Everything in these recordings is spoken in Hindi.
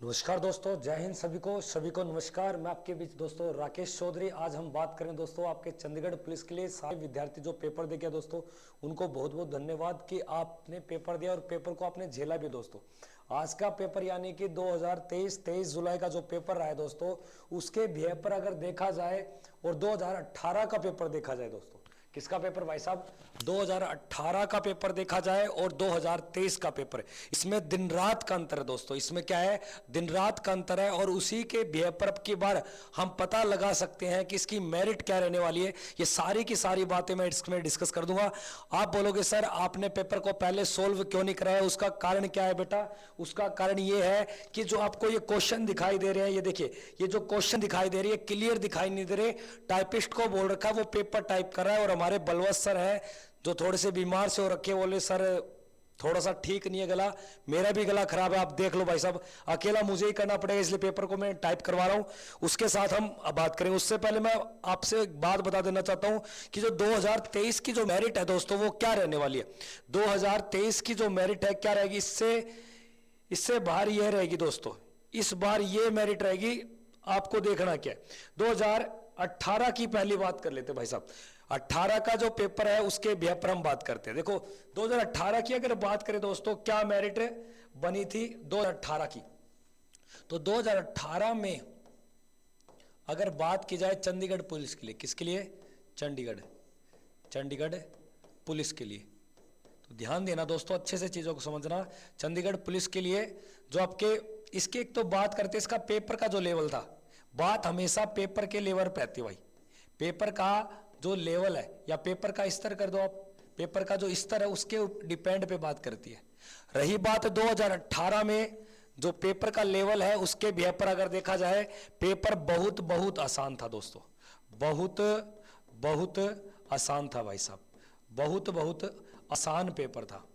नमस्कार दोस्तों, जय हिंद। सभी को नमस्कार। मैं आपके बीच दोस्तों राकेश चौधरी। आज हम बात करें दोस्तों आपके चंडीगढ़ पुलिस के लिए सारे विद्यार्थी जो पेपर दे गया दोस्तों, उनको बहुत बहुत धन्यवाद कि आपने पेपर दिया और पेपर को आपने झेला भी दोस्तों। आज का पेपर यानी कि 2023 23 जुलाई का जो पेपर रहा है दोस्तों, उसके बिहेव पर अगर देखा जाए और 2018 का पेपर देखा जाए दोस्तों, किसका पेपर भाई साहब, 2018 का पेपर देखा जाए और 2023 का पेपर, इसमें दिन रात का अंतर है दोस्तों। इसमें क्या है, दिन रात का अंतर है और उसी के बिहेव पर अब की बार हम पता लगा सकते हैं कि इसकी मेरिट क्या रहने वाली है। ये सारी की सारी बातें मैं इसमें डिस्कस कर दूंगा। आप बोलोगे सर आपने पेपर को पहले सोल्व क्यों नहीं कराया, उसका कारण क्या है बेटा? उसका कारण ये है कि जो आपको ये क्वेश्चन दिखाई दे रहे हैं, ये देखिए, ये जो क्वेश्चन दिखाई दे रही है क्लियर दिखाई नहीं दे रहे। टाइपिस्ट को बोल रखा है वो पेपर टाइप कर रहा है और हमारे बलवत सर हैं जो थोड़े से बीमार से हो रखे, बोले सर थोड़ा सा ठीक नहीं है गला, मेरा भी गला खराब है, आप देख लो भाई साहब, अकेला मुझे ही करना पड़ेगा, इसलिए पेपर को मैं टाइप करवा रहा हूं। उसके साथ हम अब बात करेंगे। उससे पहले मैं आपसे एक बात बता देना चाहता हूं कि जो 2023 की जो मेरिट है दोस्तों वो क्या रहने वाली है। 2023 की जो मेरिट है क्या रहेगी, इससे बाहर यह रहेगी दोस्तों। इस बार ये मेरिट रहेगी, आपको देखना क्या है। 2018 की पहली बात कर लेते भाई साहब। 18 का जो पेपर है उसके बिहेव पर हम बात करते हैं। देखो 2018 की अगर बात करें दोस्तों, क्या मेरिट बनी थी 2018 की, तो 2018 में अगर बात की जाए चंडीगढ़ पुलिस के लिए, किसके लिए? चंडीगढ़ पुलिस के लिए। तो ध्यान देना दोस्तों, अच्छे से चीजों को समझना। चंडीगढ़ पुलिस के लिए जो आपके इसके एक तो बात करते हैं, इसका पेपर का जो लेवल था, बात हमेशा पेपर के लेवल पे आती है भाई। पेपर का जो लेवल है या पेपर का स्तर कर दो आप, पेपर का जो स्तर है उसके डिपेंड पे बात करती है। रही बात 2018 में जो पेपर का लेवल है उसके बिहेव पर अगर देखा जाए, पेपर बहुत बहुत आसान था दोस्तों, बहुत बहुत आसान था भाई साहब, बहुत बहुत आसान पेपर था,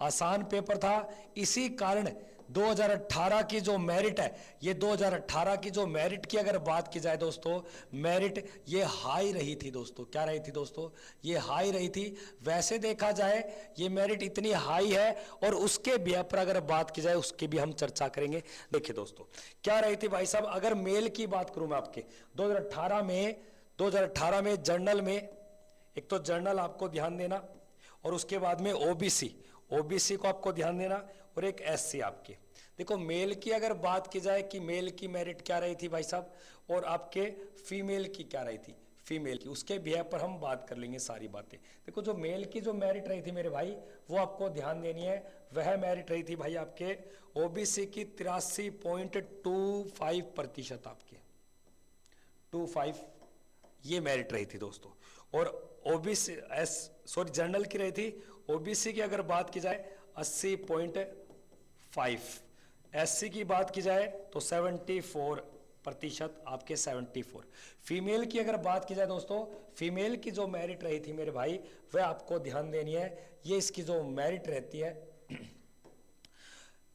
आसान पेपर था। इसी कारण 2018 की जो मेरिट है, ये 2018 की जो मेरिट की अगर बात की जाए दोस्तों, मेरिट ये हाई रही थी दोस्तों। क्या रही थी दोस्तों? ये हाई रही थी। वैसे देखा जाए ये मेरिट इतनी हाई है और उसके बिहेव पर अगर बात की जाए उसकी भी हम चर्चा करेंगे। देखिए दोस्तों क्या रही थी भाई साहब, अगर मेल की बात करूं मैं आपके 2018 में जर्नल में, एक तो जर्नल आपको ध्यान देना और उसके बाद में ओबीसी को आपको ध्यान देना और एक एससी आपके। देखो मेल की अगर बात की जाए कि मेल की मेरिट क्या रही थी भाई साहब, और आपके फीमेल की क्या रही थी, फीमेल की, उसके बिहेव पर हम बात कर लेंगे सारी बातें। देखो जो मेल की जो मेरिट रही थी मेरे भाई, वो आपको ध्यान देनी है। वह मेरिट रही थी भाई आपके ओबीसी की 83.25% आपके 25, ये मेरिट रही थी दोस्तों। और ओबीसी जनरल की रही थी, ओबीसी की अगर बात की जाए 80.5, एससी की बात की जाए तो 74% आपके 74। फीमेल की अगर बात की जाए दोस्तों, फीमेल की जो मेरिट रही थी मेरे भाई, वह आपको ध्यान देनी है। ये इसकी जो मेरिट रहती है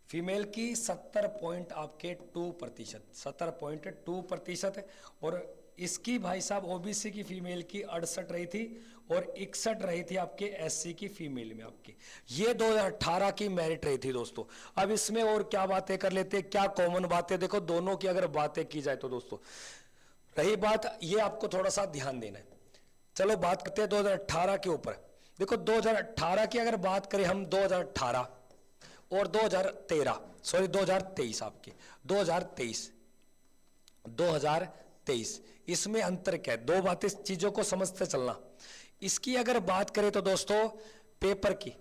फीमेल की 70.2%, और इसकी भाई साहब ओबीसी की फीमेल की 68 रही थी और 61 रही थी आपके एससी की फीमेल में आपकी। ये 2018 की मेरिट रही थी दोस्तों। अब इसमें और क्या बातें कर लेते, क्या कॉमन बातें, देखो दोनों की अगर बातें की जाए तो दोस्तों, रही बात ये आपको थोड़ा सा ध्यान देना है। चलो बात करते हैं 2018 के ऊपर। देखो 2018 की अगर बात करें हम, 2018 और 2023 आपके 2023 इसमें अंतर क्या है? दो बातें, चीजों को समझते चलना। इसकी अगर बात करें तो दोस्तों पेपर की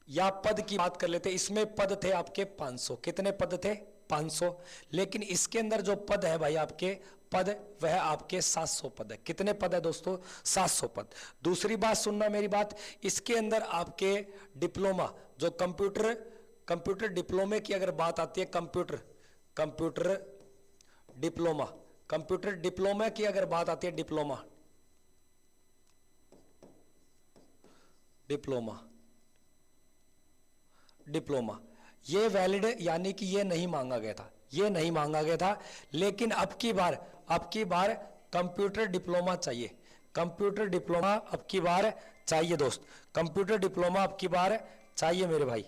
या पद की बात कर लेते। इसमें पद थे आपके 500, कितने पद थे? 500। लेकिन इसके अंदर जो पद है भाई आपके पद, वह आपके 700 पद है। कितने पद है दोस्तों? 700 पद। दूसरी बात सुनना मेरी बात, इसके अंदर आपके डिप्लोमा जो कंप्यूटर डिप्लोमे की अगर बात आती है, कंप्यूटर डिप्लोमा की अगर बात आती है, डिप्लोमा ये वैलिड यानी कि ये नहीं मांगा गया था, लेकिन अब की बार कंप्यूटर डिप्लोमा चाहिए, कंप्यूटर डिप्लोमा अब की बार चाहिए दोस्त, कंप्यूटर डिप्लोमा अब की बार चाहिए मेरे भाई,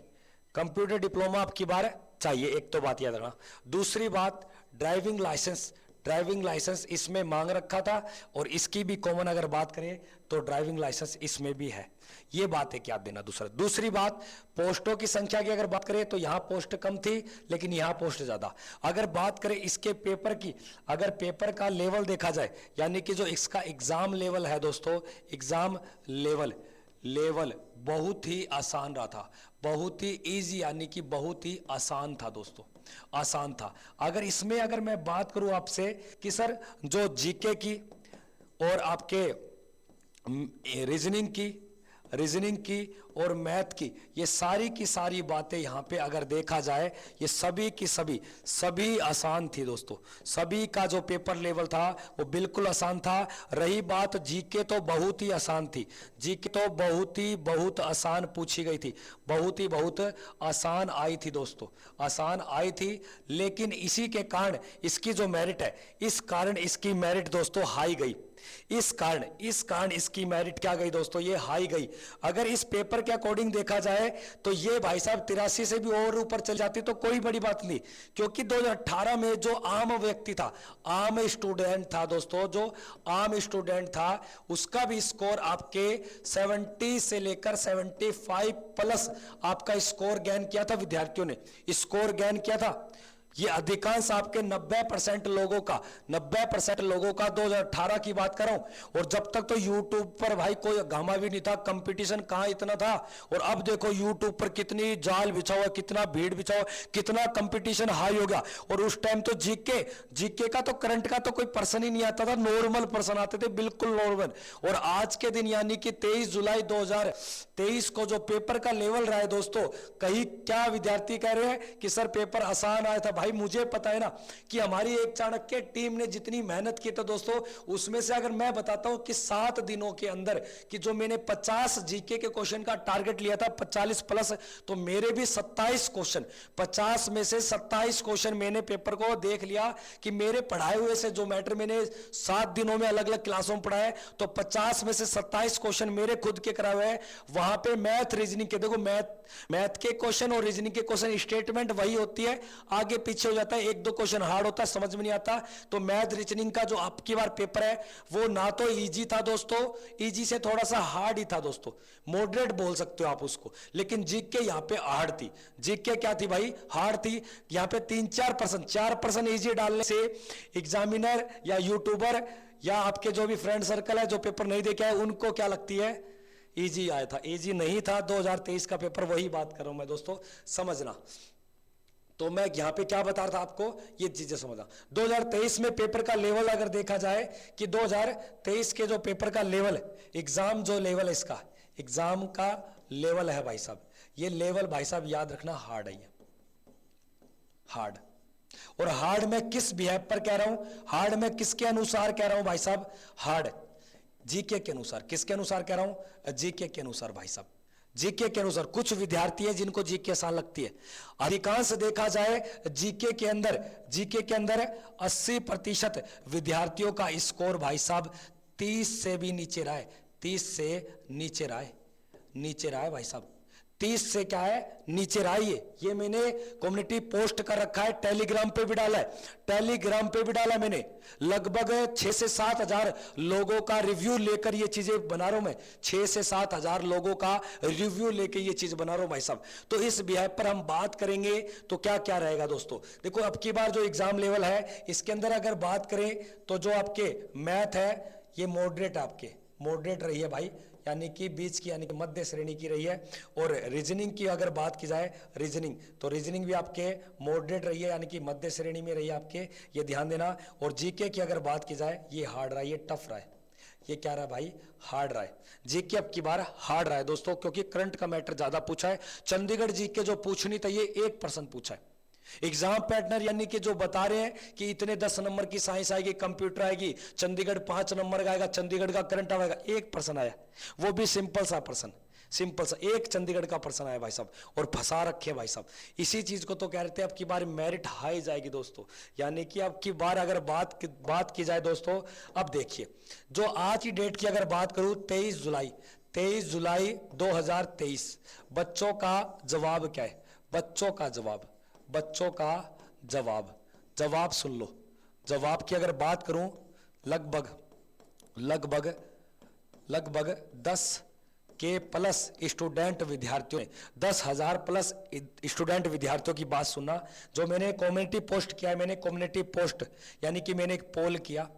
कंप्यूटर डिप्लोमा अब की बार चाहिए, एक तो बात याद रखना। दूसरी बात, ड्राइविंग लाइसेंस, ड्राइविंग लाइसेंस इसमें मांग रखा था, और इसकी भी कॉमन अगर बात करें तो ड्राइविंग लाइसेंस इसमें भी है, ये बात है याद देना। दूसरी बात, पोस्टों की संख्या की अगर बात करें तो यहां पोस्ट कम थी, लेकिन यहां पोस्ट ज्यादा। अगर बात करें इसके पेपर की, अगर पेपर का लेवल देखा जाए, यानी कि जो इसका एग्जाम लेवल है दोस्तों, एग्जाम लेवल बहुत ही आसान रहा था, बहुत ही इजी, यानी कि बहुत ही आसान था दोस्तों, आसान था। अगर इसमें अगर मैं बात करूं आपसे कि सर जो जीके की और आपके रीजनिंग की और मैथ की, ये सारी की सारी बातें यहां पे अगर देखा जाए, ये सभी की सभी आसान थी दोस्तों। सभी का जो पेपर लेवल था वो बिल्कुल आसान था। रही बात जीके, तो बहुत ही आसान थी, जीके तो बहुत आसान पूछी गई थी, बहुत आसान आई थी दोस्तों, आसान आई थी। लेकिन इसी के कारण इसकी जो मेरिट है, इस कारण इसकी मेरिट दोस्तों हाई गई, इस कारण इसकी मेरिट क्या गई दोस्तों, ये हाई गई। अगर इस पेपर के अकॉर्डिंग देखा जाए तो ये भाई साहब 83 से भी और ऊपर चल जाती तो कोई बड़ी बात नहीं, क्योंकि 2018 में जो आम व्यक्ति था, आम स्टूडेंट था दोस्तों, जो आम स्टूडेंट था, उसका भी स्कोर आपके 70 से लेकर 75 प्लस आपका स्कोर गेन किया था, विद्यार्थियों ने स्कोर गेन किया था। ये अधिकांश आपके 90% लोगों का 2018 की बात कर रहा हूं। और जब तक तो YouTube पर भाई कोई घामा भी नहीं था, कंपटीशन कहां इतना था। और अब देखो YouTube पर कितनी जाल बिछा हुआ, कितना भीड़ बिछा हुआ, कितना कंपटीशन हाई हो गया। और उस टाइम तो जीके का तो करंट का तो कोई पर्सन ही नहीं आता था, नॉर्मल पर्सन आते थे, बिल्कुल नॉर्मल। और आज के दिन यानी कि 23 जुलाई 2023 को जो पेपर का लेवल रहा है दोस्तों, कहीं क्या विद्यार्थी कह रहे हैं कि सर पेपर आसान आया था। भाई मुझे पता है ना कि हमारी एक चाणक्य टीम ने जितनी मेहनत की तो दोस्तों, उसमें से अगर मैं बताता हूं कि 7 दिनों के अंदर कि जो मैंने 50 जीके के क्वेश्चन का टारगेट लिया था 45 प्लस, तो मेरे भी 27 क्वेश्चन, 50 में से 27 क्वेश्चन मैंने पेपर को देख लिया कि मेरे पढ़ाए हुए से जो मैटर मैंने 7 दिनों में अलग अलग क्लासों में पढ़ाया, तो 50 में से 27 क्वेश्चन मेरे खुद के कराए हुए हैं। वहां पे मैथ रीजनिंग के देखो, मैथ के क्वेश्चन और रीजनिंग के क्वेश्चन स्टेटमेंट वही होती है, आगे पीछे हो जाता है, 1-2 क्वेश्चन हार्ड होता है, समझ में नहीं आता। तो मैथ रीजनिंग का जो आपकी बार पेपर है वो ना तो इजी था दोस्तों, इजी से थोड़ा सा हार्ड ही था दोस्तों, मॉडरेट बोल सकते हो आप उसको। लेकिन जीके यहां पे हार्ड थी, जीके क्या थी भाई, हार्ड थी। यहां पे 4% इजी डालने से एग्जामिनर या यूट्यूबर या आपके जो भी फ्रेंड सर्कल है जो पेपर नहीं देखे है, उनको क्या लगती है, इजी आया था। इजी नहीं था 2023 का पेपर, वही बात कर रहा हूं मैं दोस्तों, समझना। तो मैं यहां पे क्या बता रहा था आपको, ये चीजें समझना। 2023 में पेपर का लेवल अगर देखा जाए कि 2023 के जो पेपर का लेवल, एग्जाम जो लेवल है इसका, एग्जाम का लेवल है भाई साहब, ये लेवल भाई साहब याद रखना हार्ड है, हार्ड। और हार्ड में किस बिहेव पर कह रहा हूं, हार्ड में किसके अनुसार कह रहा हूं भाई साहब, हार्ड जीके के अनुसार। किसके अनुसार कह रहा हूं, जीके के अनुसार भाई साहब, जीके के अनुसार। कुछ विद्यार्थी है जिनको जीके आसान लगती है, अधिकांश देखा जाए जीके के अंदर 80% विद्यार्थियों का स्कोर भाई साहब 30 से भी नीचे रहा है, 30 से नीचे रहा है भाई साहब, 30 से क्या है, नीचे रहा है। ये मैंने कम्युनिटी पोस्ट कर रखा है, टेलीग्राम पे भी डाला है, टेलीग्राम पे भी डाला मैंने। लगभग 6 से 7 हजार लोगों का रिव्यू लेकर ये चीजें बना रहा हूं मैं, 6 से 7 हजार लोगों का रिव्यू लेकर ये चीज बना रहा हूं भाई साहब। तो इस बिहार पर हम बात करेंगे तो क्या क्या रहेगा दोस्तों। देखो अब की बार जो एग्जाम लेवल है, इसके अंदर अगर बात करें तो जो आपके मैथ है ये मॉडरेट, आपके मॉडरेट रही है भाई, यानी कि बीच की, यानी कि मध्य श्रेणी की रही है। और रीजनिंग की अगर बात की जाए, तो रीजनिंग भी आपके मॉडरेट रही है, यानी कि मध्य श्रेणी में रही है आपके, ये ध्यान देना। और जीके की अगर बात की जाए, ये हार्ड रहा है, ये टफ रहा है, ये क्या रहा भाई, हार्ड रहा है। जीके अब की बार हार्ड रहा है दोस्तों, क्योंकि करंट का मैटर ज्यादा पूछा है। चंडीगढ़ जीके जो पूछनी था, ये 1% पूछा है। एग्जाम पैटर्न यानी कि जो बता रहे हैं कि इतने 10 नंबर की साइंस आएगी, कंप्यूटर आएगी, चंडीगढ़ 5 नंबर का आएगा, चंडीगढ़ का करंट आएगा, 1% आया, वो भी सिंपल सा पर्सन, सिंपल सा एक चंडीगढ़ का पर्सन आया भाई साहब, और फंसा रखे भाई साहब। इसी चीज को तो कह रहे थे अब की बार मेरिट हाई जाएगी दोस्तों, यानी कि अब की बार अगर बात की जाए दोस्तों, अब देखिए जो आज की डेट की अगर बात करूं, 23 जुलाई 2023, बच्चों का जवाब क्या है, बच्चों का जवाब, बच्चों का जवाब, जवाब सुन लो। जवाब की अगर बात करूं, लगभग लगभग लगभग 10 के प्लस स्टूडेंट विद्यार्थियों ने, 10,000 प्लस स्टूडेंट विद्यार्थियों की बात सुनना। जो मैंने कम्युनिटी पोस्ट किया है, मैंने कम्युनिटी पोस्ट यानी कि मैंने एक पोल किया,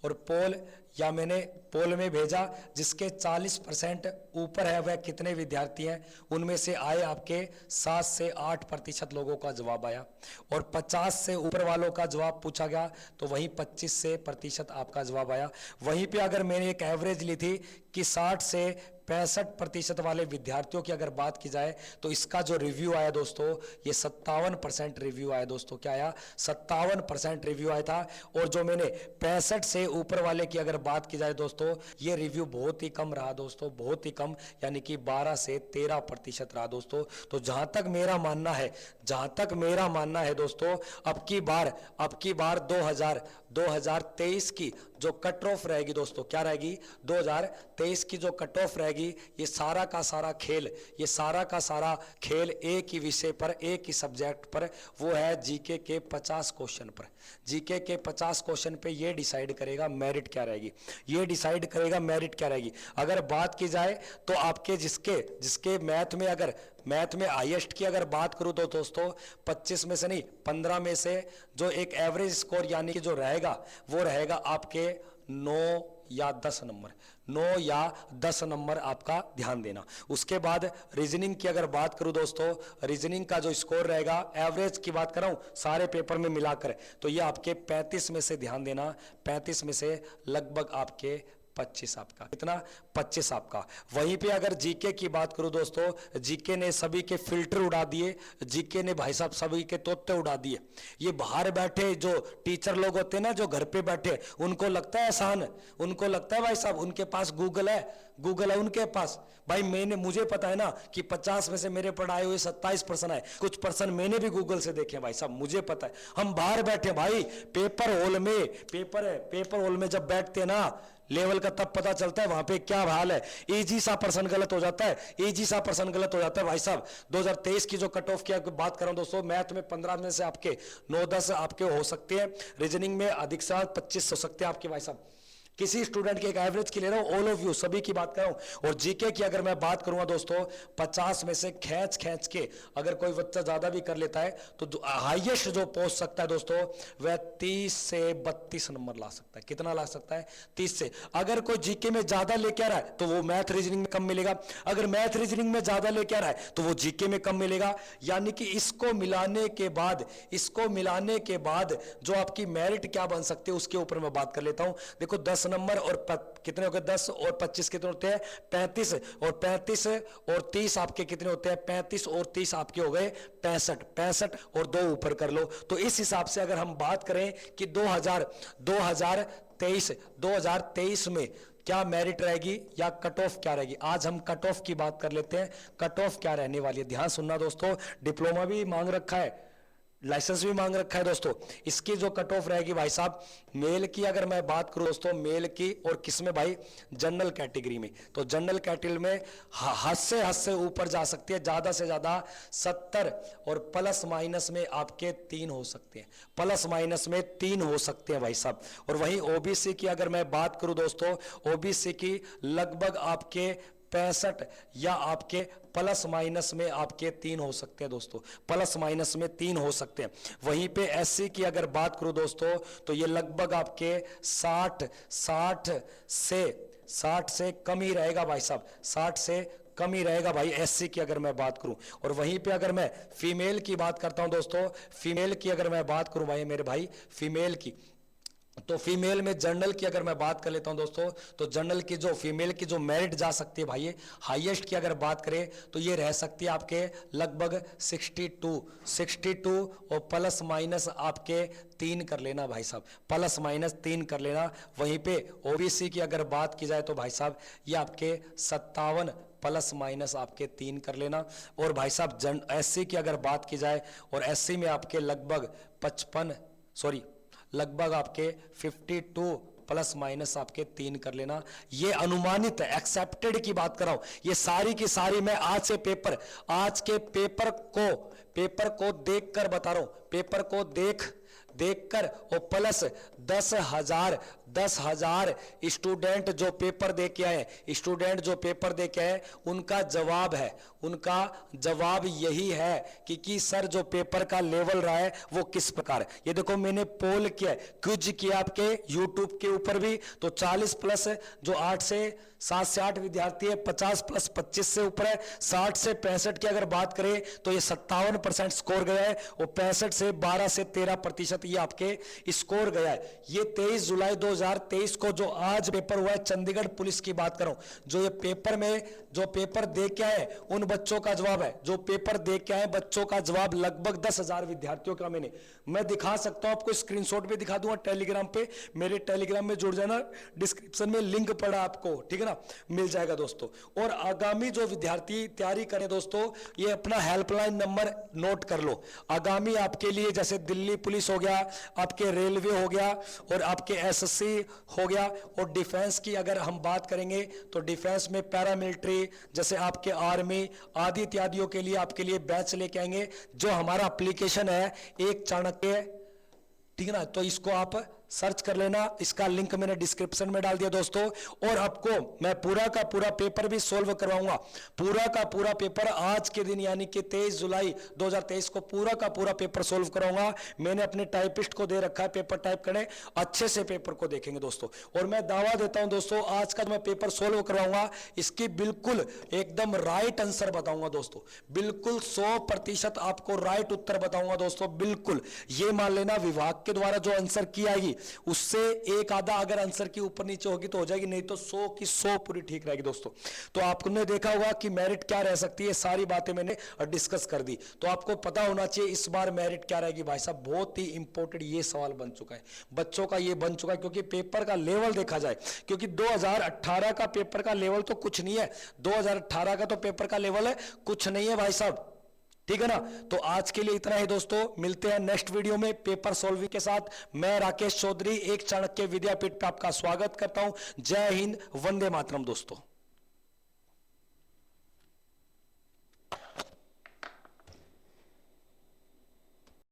और पोल या मैंने पोल में भेजा, जिसके 40% ऊपर है वह कितने विद्यार्थी हैं, उनमें से आए आपके 7 से 8% लोगों का जवाब आया, और 50 से ऊपर वालों का जवाब पूछा गया तो वहीं 25 से प्रतिशत आपका जवाब आया। वहीं पे अगर मैंने एक एवरेज ली थी कि 60 से 65% वाले विद्यार्थियों की अगर बात की जाए तो इसका जो रिव्यू आया दोस्तों, ये 57% रिव्यू आया दोस्तों। क्या आया? 57% रिव्यू आया था। और जो मैंने 65 से ऊपर वाले की अगर बात की जाए दोस्तों, ये रिव्यू बहुत ही कम रहा दोस्तों, बहुत ही कम, यानी कि 12 से 13% रहा दोस्तों। तो जहां तक मेरा मानना है, जहां तक मेरा मानना है दोस्तों, अब की बार 2023 की जो कट ऑफ रहेगी दोस्तों, क्या रहेगी? 2023 की जो कट ऑफ रहेगी, ये सारा का सारा खेल, ये सारा का सारा खेल एक ही विषय पर, एक ही सब्जेक्ट पर, वो है जीके के 50 क्वेश्चन पर। जीके के 50 क्वेश्चन पे ये डिसाइड करेगा मेरिट क्या रहेगी, ये डिसाइड करेगा मेरिट क्या रहेगी। अगर बात की जाए तो आपके जिसके मैथ में, अगर मैथ में हाईएस्ट की अगर बात करूं तो दोस्तों 25 में से नहीं, 15 में से जो एक एवरेज स्कोर यानी कि जो रहेगा वो रहेगा आपके 9 या 10 नंबर, 9 या 10 नंबर आपका ध्यान देना। उसके बाद रीजनिंग की अगर बात करूं दोस्तों, रीजनिंग का जो स्कोर रहेगा, एवरेज की बात कर रहा हूं सारे पेपर में मिलाकर, तो ये आपके 35 में से ध्यान देना, 35 में से लगभग आपके 25 आपका, कितना? 25 आपका। वहीं पे अगर जीके की बात करूं दोस्तों, जीके ने सभी के फिल्टर उड़ा दिए, जीके ने भाई साहब सभी के तोते उड़ा दिए। ये बाहर बैठे जो टीचर लोग होते हैं ना, जो घर पे बैठे, उनको लगता है आसान, उनको लगता है भाई साहब उनके पास गूगल है उनके पास। भाई मुझे पता है ना कि 50 में से मेरे पढ़ाए हुए 27% है, कुछ % मैंने भी गूगल से देखे भाई साहब, मुझे पता है। हम बाहर बैठे भाई, पेपर हॉल में जब बैठते हैं ना लेवल का, तब पता चलता है वहां पे क्या हाल है। इजी सा पर्सन गलत हो जाता है, भाई साहब। 2023 की जो कट ऑफ की बात कर रहा हूं दोस्तों, मैथ में 15 में से आपके 9-10 आपके हो सकते हैं, रीजनिंग में अधिक से 25 हो सकते हैं आपके भाई साहब। किसी स्टूडेंट के एक एवरेज की ले रहा हूं, ऑल ऑफ यू सभी की बात कर रहा हूं। और जीके की अगर मैं बात करूंगा दोस्तों, 50 में से खींच के अगर कोई बच्चा ज्यादा भी कर लेता है तो हाईएस्ट जो पहुंच सकता है दोस्तों, वह 30 से 32 नंबर ला सकता है। कितना ला सकता है? 30 से। अगर कोई जीके में ज्यादा लेके आ रहा है तो वो मैथ रीजनिंग में कम मिलेगा, अगर मैथ रीजनिंग में ज्यादा लेके आ रहा है तो वो जीके में कम मिलेगा। यानी कि इसको मिलाने के बाद जो आपकी मेरिट क्या बन सकती है उसके ऊपर मैं बात कर लेता हूं। देखो 10 नंबर और कितने हो गए? 10 और 25 कितने होते हैं? 35। और 35 और 30 आपके कितने होते हैं? 35 और 30 आपके हो गए 65। 65 और 2 ऊपर कर लो। तो इस हिसाब से अगर हम बात करें कि 2023 में क्या मेरिट रहेगी या कट ऑफ क्या रहेगी, आज हम कट ऑफ की बात कर लेते हैं। कट ऑफ क्या रहने वाली है, ध्यान सुनना दोस्तों। डिप्लोमा भी मांग रखा है, लाइसेंस भी मांग रखा है दोस्तों। इसकी जो कट ऑफ रहेगी भाई साहब, मेल की अगर मैं बात करूं दोस्तों, मेल की और किसमें भाई? जनरल कैटेगरी में। तो जनरल कैटेगरी में हद से ऊपर जा सकती है, ज्यादा से ज्यादा 70, और प्लस माइनस में आपके 3 हो सकते हैं, प्लस माइनस में 3 हो सकते हैं भाई साहब। और वहीं ओबीसी की अगर मैं बात करूं दोस्तों, ओबीसी की लगभग आपके 65 या आपके प्लस माइनस में आपके 3 हो सकते हैं दोस्तों, प्लस माइनस में 3 हो सकते हैं। वहीं पे एससी की अगर बात करूं दोस्तों, तो ये लगभग आपके 60 से कम ही रहेगा भाई साहब, 60 से कम ही रहेगा भाई एससी की अगर मैं बात करूं। और वहीं पे अगर मैं फीमेल की बात करता हूं दोस्तों, फीमेल की अगर मैं बात करूं भाई मेरे भाई, फीमेल की, तो फीमेल में जनरल की अगर मैं बात कर लेता हूं दोस्तों, तो जनरल की जो फीमेल की जो मेरिट जा सकती है भाई, हाईएस्ट की अगर बात करें तो ये रह सकती है आपके लगभग 62 और प्लस माइनस आपके 3 कर लेना भाई साहब, प्लस माइनस 3 कर लेना। वहीं पे ओबीसी की अगर बात की जाए तो भाई साहब ये आपके 57 प्लस माइनस आपके 3 कर लेना। और भाई साहब एससी की अगर बात की जाए, और एससी में आपके लगभग 55 लगभग आपके 52 प्लस माइनस आपके 3 कर लेना। ये अनुमानित है, एक्सेप्टेड की बात कर रहा हूं। ये सारी की सारी मैं आज के पेपर को देख कर बता रहा हूं, पेपर को देखकर और प्लस 10,000 स्टूडेंट जो पेपर दे के आए, उनका जवाब यही है कि सर जो पेपर का लेवल रहा है वो किस प्रकार है। ये देखो मैंने पोल किया, क्विज किया आपके यूट्यूब के ऊपर भी, तो 40 प्लस जो 7 से 8 विद्यार्थी है, 50 प्लस 25 से ऊपर है, 60 से 65 की अगर बात करें तो ये 57% स्कोर गया है, और 65 से 12 से 13% ये आपके स्कोर गया है। ये 23 जुलाई 2023 को जो आज पेपर हुआ है, चंडीगढ़ पुलिस की बात कर रहा हूं। जो ये पेपर में जो पेपर दे के आए उन बच्चों का जवाब है, जो पेपर दे के आए बच्चों का जवाब लगभग 10,000 विद्यार्थियों का मैं दिखा सकता हूं आपको, स्क्रीनशॉट भी दिखा दूंगा टेलीग्राम पे। मेरे टेलीग्राम में जुड़ जाना, डिस्क्रिप्शन में लिंक पड़ा आपको, ठीक है ना, मिल जाएगा दोस्तों। और आगामी जो विद्यार्थी तैयारी करें दोस्तों, ये अपना हेल्पलाइन नंबर नोट कर लो। आगामी आपके लिए जैसे दिल्ली पुलिस हो गया, आपके रेलवे हो गया, और आपके एसएससी हो गया, और डिफेंस की अगर हम बात करेंगे तो डिफेंस में पैरामिलिट्री जैसे आपके आर्मी आदि इत्यादियों के लिए आपके लिए बैच लेके आएंगे। जो हमारा एप्लीकेशन है एक चाणक्य, ठीक है ना, तो इसको आप सर्च कर लेना, इसका लिंक मैंने डिस्क्रिप्शन में डाल दिया दोस्तों। और आपको मैं पूरा का पूरा पेपर भी सोल्व करवाऊंगा, पूरा का पूरा पेपर आज के दिन यानी कि 23 जुलाई 2023 को पूरा का पूरा पेपर सोल्व कराऊंगा। मैंने अपने टाइपिस्ट को दे रखा है, पेपर टाइप करें, अच्छे से पेपर को देखेंगे दोस्तों। और मैं दावा देता हूं दोस्तों, आज का मैं पेपर सोल्व करवाऊंगा, इसकी बिल्कुल एकदम राइट आंसर बताऊंगा दोस्तों, बिल्कुल 100% आपको राइट उत्तर बताऊंगा दोस्तों, बिल्कुल। ये मान लेना विभाग के द्वारा जो आंसर की आएगी उससे एक आधा अगर आंसर की ऊपर नीचे होगी तो हो जाएगी, नहीं तो 100 की 100 पूरी ठीक रहेगी दोस्तों। तो आपने देखा होगा कि मेरिट क्या रह सकती है, सारी बातें मैंने डिस्कस कर दी, तो आपको पता होना चाहिए इस बार मेरिट क्या रहेगी। भाई साहब बहुत ही इंपॉर्टेंट ये सवाल बन चुका है, बच्चों का ये बन चुका है, क्योंकि पेपर का लेवल देखा जाए, क्योंकि 2018 का पेपर का लेवल तो कुछ नहीं है, 2018 का तो पेपर का लेवल है कुछ नहीं है भाई साहब, ठीक है ना। तो आज के लिए इतना ही दोस्तों, मिलते हैं नेक्स्ट वीडियो में पेपर सॉल्विंग के साथ। मैं राकेश चौधरी एक चाणक्य विद्यापीठ पे आपका स्वागत करता हूं। जय हिंद, वंदे मातरम दोस्तों।